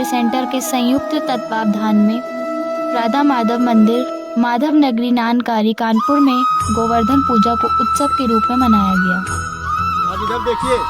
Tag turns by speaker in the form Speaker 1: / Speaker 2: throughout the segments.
Speaker 1: Welfare centre के संयुक्त तत्वावधान में राधा माधव मंदिर माधव नगरी नानकारी कानपुर में गोवर्धन पूजा को उत्सव के रूप में मनाया गया।
Speaker 2: आज इधर देखिए,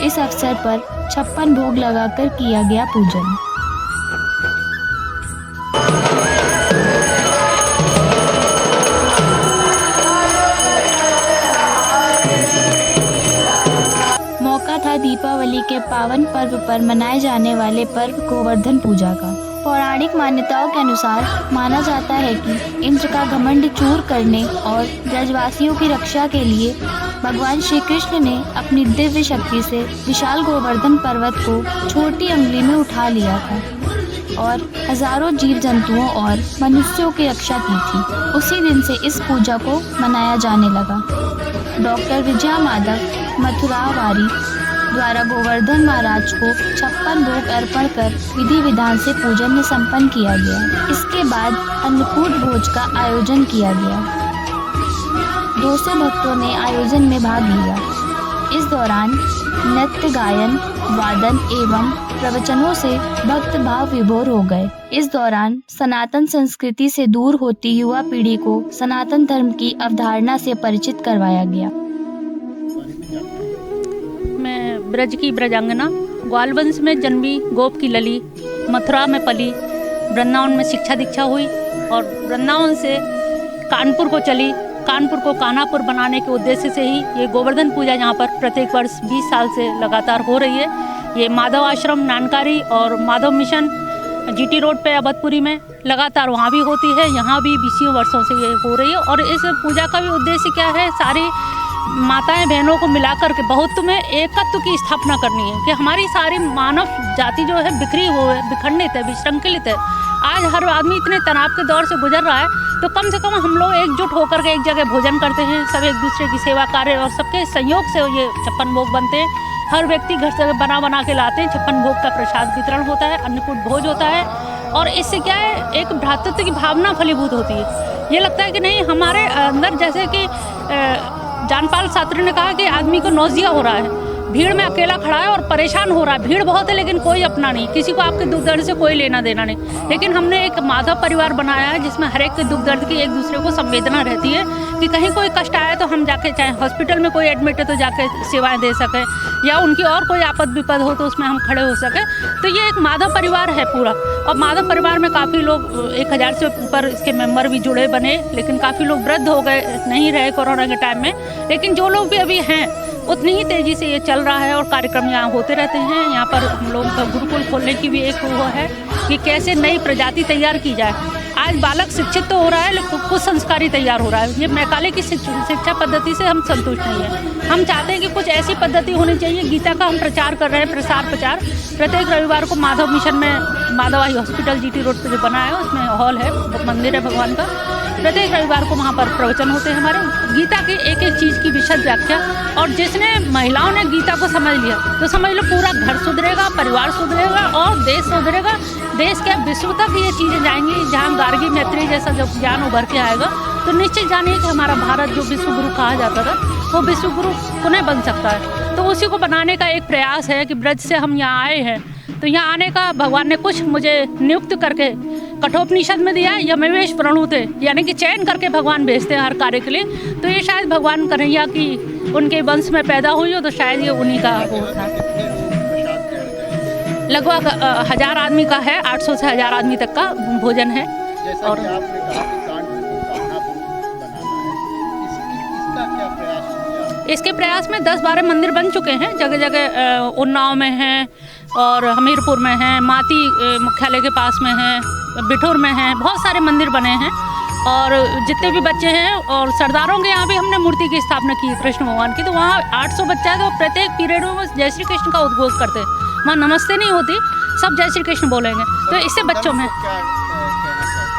Speaker 1: इस अवसर पर 56 भोग लगाकर किया गया पूजन। मौका था दीपावली के पावन पर्व पर मनाए जाने वाले पर्व गोवर्धन पूजा का। पौराणिक मान्यताओं के अनुसार माना जाता है कि इंद्र का घमंड चूर करने और ब्रजवासियों की रक्षा के लिए भगवान श्री कृष्ण ने अपनी दिव्य शक्ति से विशाल गोवर्धन पर्वत को छोटी उंगली में उठा लिया था और हजारों जीव जंतुओं और मनुष्यों की रक्षा की थी। उसी दिन से इस पूजा को मनाया जाने लगा। डॉक्टर विजया माधव मथुरावारी द्वारा गोवर्धन महाराज को 56 भोग अर्पण कर विधि विधान से पूजन में संपन्न किया गया। इसके बाद अन्नकूट भोज का आयोजन किया गया। 200 भक्तों ने आयोजन में भाग लिया। इस दौरान नृत्य, गायन, वादन एवं प्रवचनों से भक्त भाव विभोर हो गए। इस दौरान सनातन संस्कृति से दूर होती युवा पीढ़ी को सनातन धर्म की अवधारणा से परिचित करवाया गया।
Speaker 3: मैं ब्रज की ब्रजांगना, ग्वाल वंश में जन्मी, गोप की लली, मथुरा में पली, वृंदावन में शिक्षा दीक्षा हुई और वृंदावन से कानपुर को चली। कानपुर को कान्हापुर बनाने के उद्देश्य से ही ये गोवर्धन पूजा यहाँ पर प्रत्येक वर्ष 20 साल से लगातार हो रही है। ये माधव आश्रम नानकारी और माधव मिशन जीटी रोड पे अवधपुरी में लगातार वहाँ भी होती है, यहाँ भी 20 वर्षों से ये हो रही है। और इस पूजा का भी उद्देश्य क्या है, सारी माताएं बहनों को मिलाकर के बहुत्व में एकत्व की स्थापना करनी है कि हमारी सारी मानव जाति जो है बिखरी हुई है, विखंडित है, विशृंखलित है। आज हर आदमी इतने तनाव के दौर से गुजर रहा है, तो कम से कम हम लोग एकजुट होकर के एक जगह भोजन करते हैं, सब एक दूसरे की सेवा कार्य और सबके सहयोग से ये 56 भोग बनते हैं। हर व्यक्ति घर से बना के लाते हैं। 56 भोग का प्रसाद वितरण होता है, अन्नकूट भोज होता है और इससे क्या है, एक भ्रातृत्व की भावना फलीभूत होती है। ये लगता है कि नहीं, हमारे अंदर जैसे कि जानपाल शास्त्री ने कहा कि आदमी को नौजिया हो रहा है, भीड़ में अकेला खड़ा है और परेशान हो रहा है। भीड़ बहुत है लेकिन कोई अपना नहीं, किसी को आपके दुख दर्द से कोई लेना देना नहीं। लेकिन हमने एक माधव परिवार बनाया है जिसमें हर एक के दुख दर्द की एक दूसरे को संवेदना रहती है कि कहीं कोई कष्ट आया तो हम जाके, चाहे हॉस्पिटल में कोई एडमिट है तो जाके सेवाएं दे सकें, या उनकी और कोई आपद विपद हो तो उसमें हम खड़े हो सकें। तो ये एक माधव परिवार है पूरा। और माधव परिवार में काफ़ी लोग, 1000 से ऊपर इसके मेंबर भी जुड़े बने, लेकिन काफ़ी लोग वृद्ध हो गए, नहीं रहे कोरोना के टाइम में। लेकिन जो लोग भी अभी हैं उतनी ही तेज़ी से ये चल रहा है और कार्यक्रम यहाँ होते रहते हैं। यहाँ पर हम लोगों का गुरुकुल खोलने की भी एक वो है कि कैसे नई प्रजाति तैयार की जाए। आज बालक शिक्षित तो हो रहा है लेकिन कुछ संस्कारी तैयार हो रहा है। ये मैकाले की शिक्षा पद्धति से हम संतुष्ट नहीं है। हम चाहते हैं कि कुछ ऐसी पद्धति होनी चाहिए। गीता का हम प्रचार कर रहे हैं, प्रचार प्रत्येक रविवार को माधव मिशन में, Madhav eye hospital GT road पर जो बना है उसमें हॉल है, मंदिर है भगवान का। प्रत्येक रविवार को वहाँ पर प्रवचन होते हैं हमारे, गीता की एक एक चीज़ की विशद व्याख्या। और जिसने महिलाओं ने गीता को समझ लिया तो समझ लो पूरा घर सुधरेगा, परिवार सुधरेगा और देश सुधरेगा। देश के विश्व तक ये चीज़ें जाएंगी। जहाँ गार्गी मैत्री जैसा जब ज्ञान उभर के आएगा तो निश्चित जानिए कि हमारा भारत जो विश्व गुरु कहा जाता था वो विश्व गुरु पुनः बन सकता है। तो उसी को बनाने का एक प्रयास है कि ब्रज से हम यहाँ आए हैं तो यहाँ आने का भगवान ने कुछ मुझे नियुक्त करके कठोपनिषद में दिया है, यमवेश प्रणुते, यानी कि चयन करके भगवान भेजते हैं हर कार्य के लिए। तो ये शायद भगवान कन्हैया की उनके वंश में पैदा हुई हो तो शायद ये उन्हीं का वो था। लगभग 1000 आदमी का है, 800 से 1000 आदमी तक का भोजन है। और इसके प्रयास में 10-12 मंदिर बन चुके हैं जगह जगह। उन्नाव में हैं और हमीरपुर में हैं, माती मुख्यालय के पास में हैं, बिठूर में हैं, बहुत सारे मंदिर बने हैं और जितने भी बच्चे हैं, और सरदारों के यहाँ भी हमने मूर्ति की स्थापना की है कृष्ण भगवान की। तो वहाँ 800 बच्चा है, तो प्रत्येक पीरियड में वो जय श्री कृष्ण का उद्घोष करते हैं। वहाँ नमस्ते नहीं होती, सब जय श्री कृष्ण बोलेंगे। तो इससे बच्चों में
Speaker 2: क्या कहना चाहिए?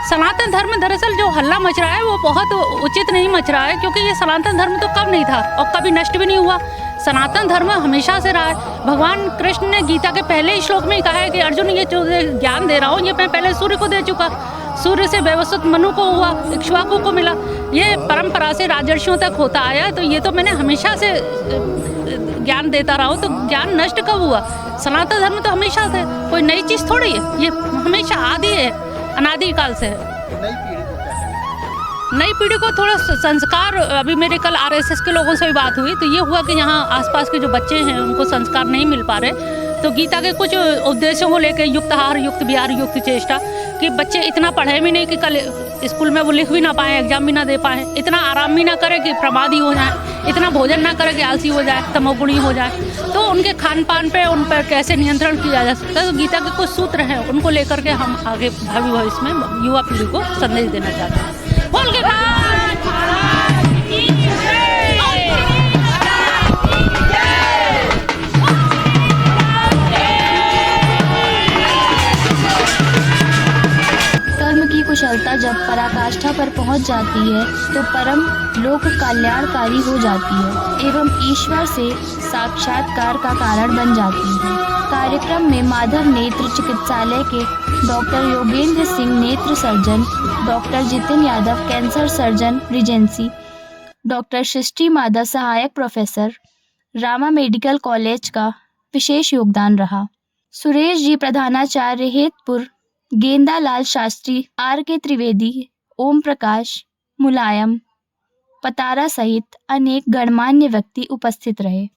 Speaker 3: सनातन धर्म दरअसल जो हल्ला मच रहा है वो बहुत उचित नहीं मच रहा है, क्योंकि ये सनातन धर्म तो कब नहीं था और कभी नष्ट भी नहीं हुआ। सनातन धर्म हमेशा से रहा है। भगवान कृष्ण ने गीता के पहले श्लोक में ही कहा है कि अर्जुन, ये जो ज्ञान दे रहा हूँ ये मैं पहले सूर्य को दे चुका। सूर्य से व्यवस्थित मनु को हुआ, इक्ष्वाकु को मिला, ये परंपरा से राजर्षियों तक होता आया। तो ये तो मैंने हमेशा से ज्ञान देता रहा हूँ, तो ज्ञान नष्ट कब हुआ? सनातन धर्म तो हमेशा से, कोई नई चीज़ थोड़ी है, ये हमेशा आदि है, अनादि काल से है।
Speaker 2: नई पीढ़ी को क्या कहना?
Speaker 3: नई पीढ़ी को थोड़ा संस्कार, अभी मेरे कल आरएसएस के लोगों से भी बात हुई, तो ये हुआ कि यहाँ आसपास के जो बच्चे हैं उनको संस्कार नहीं मिल पा रहे। तो गीता के कुछ उपदेशों को लेकर युक्त आहार, युक्त विहार, युक्त चेष्टा, कि बच्चे इतना पढ़े भी नहीं कि कल स्कूल में वो लिख भी ना पाएँ, एग्जाम भी ना दे पाएँ, इतना आराम भी ना करें कि प्रमादी हो जाए, इतना भोजन ना करें कि आलसी हो जाए, तमोगुणी हो जाए। तो उनके खान पान पे, उन पर कैसे नियंत्रण किया जा सकता है, तो गीता के कुछ सूत्र हैं, उनको लेकर के हम आगे भावी भविष्य में युवा पीढ़ी को संदेश देना चाहते हैं। बोल के
Speaker 1: कर्म की कुशलता जब पराकाष्ठा पर पहुंच जाती है तो परम लोक कल्याणकारी हो जाती है एवं ईश्वर से साक्षात्कार का कारण बन जाती है। कार्यक्रम में माधव नेत्र चिकित्सालय के डॉक्टर योगेंद्र सिंह नेत्र surgeon, doctor Jitin Yadav cancer surgeon regency, doctor Srishti Madhav सहायक प्रोफेसर, रामा मेडिकल कॉलेज का विशेष योगदान रहा। सुरेश जी प्रधानाचार्य हेतपुर, गेंदा लाल शास्त्री, आर के त्रिवेदी, ओम प्रकाश, मुलायम, पतारा सहित अनेक गणमान्य व्यक्ति उपस्थित रहे।